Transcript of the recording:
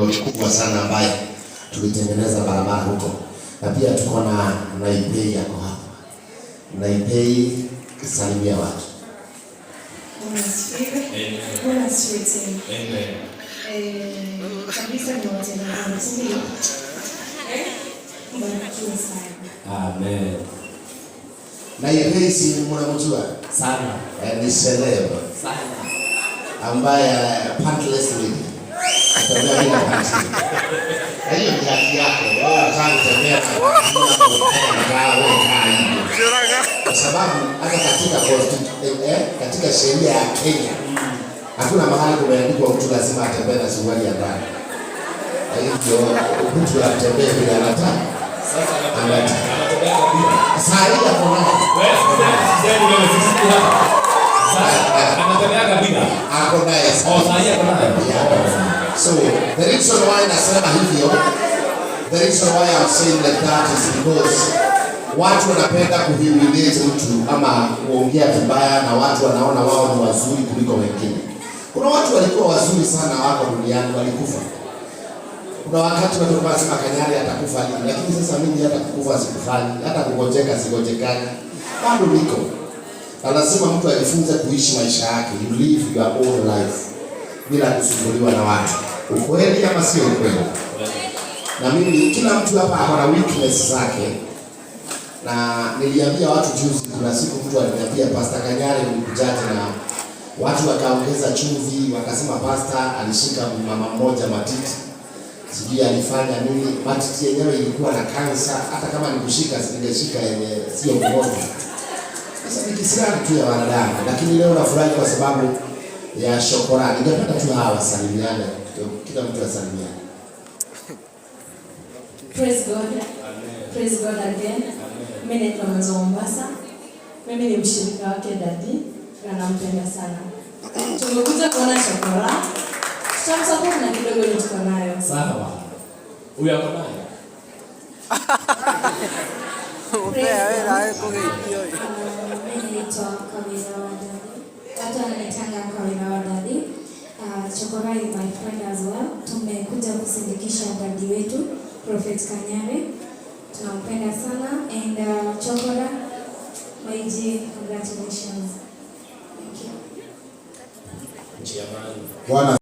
kubwa sana ambaye tulitengeneza barabara huko, na pia tuko na Naipei yako hapa. Naipei, salimia watu. Amen. Naipei si mnamjua sana, ni celeb sana ambaye pantless lady. Tembea bila panty. Hiyo ni haki yako. Wewe unataka kutembea kwa sababu hata katika sheria ya Kenya hakuna mahali kumeandikwa mtu lazima atembee na suruali ya ndani. Hivyo mtu atembee bila anataka. Sasa anatembea bila. Sasa hiyo kwa So the reason why nasema hivyo, the reason why I'm saying like that is because watu wanapenda kuhimiliza mtu ama kuongea vibaya, na watu wanaona wao ni wazuri kuliko wengine. Kuna watu walikuwa wazuri sana wako duniani walikufa. Kuna wakati watu wanasema Kanyari atakufa lini, lakini sasa mimi hata kukufa sikufani, hata kugojeka sigojekani. Bado niko. Lazima mtu ajifunze kuishi maisha yake, you live your own life bila kusumbuliwa na watu. Ukweli ama sio ukweli? Na mimi kila mtu hapa ana weakness zake. Na niliambia watu juzi, kuna siku mtu aliniambia Pastor Kanyari mkujaji, na watu wakaongeza chumvi, wakasema Pastor alishika mama mmoja matiti. Sijui alifanya nini, matiti yenyewe ilikuwa na kansa, hata kama nikushika singeshika yenye sio mmoja. Sasa ni kisirani tu ya wanadamu, lakini leo nafurahi kwa sababu ya shukrani. Ningependa tu hawa salimiane, kila mtu asalimiane. Praise God. Amen. Praise God again. Mimi naitwa Mwanzo Mombasa. Mimi ni mshirika wake Daddy na nampenda sana. Tumekuja kuona chakula. Tutamsupport na kidogo nituko nayo. Sawa. Huyu hapo naye. Chokora is my friend as well. Tumekuja kusindikisha dadi wetu Prophet Kanyari. Tunampenda sana, and Chokora, my G, congratulations. Thank you.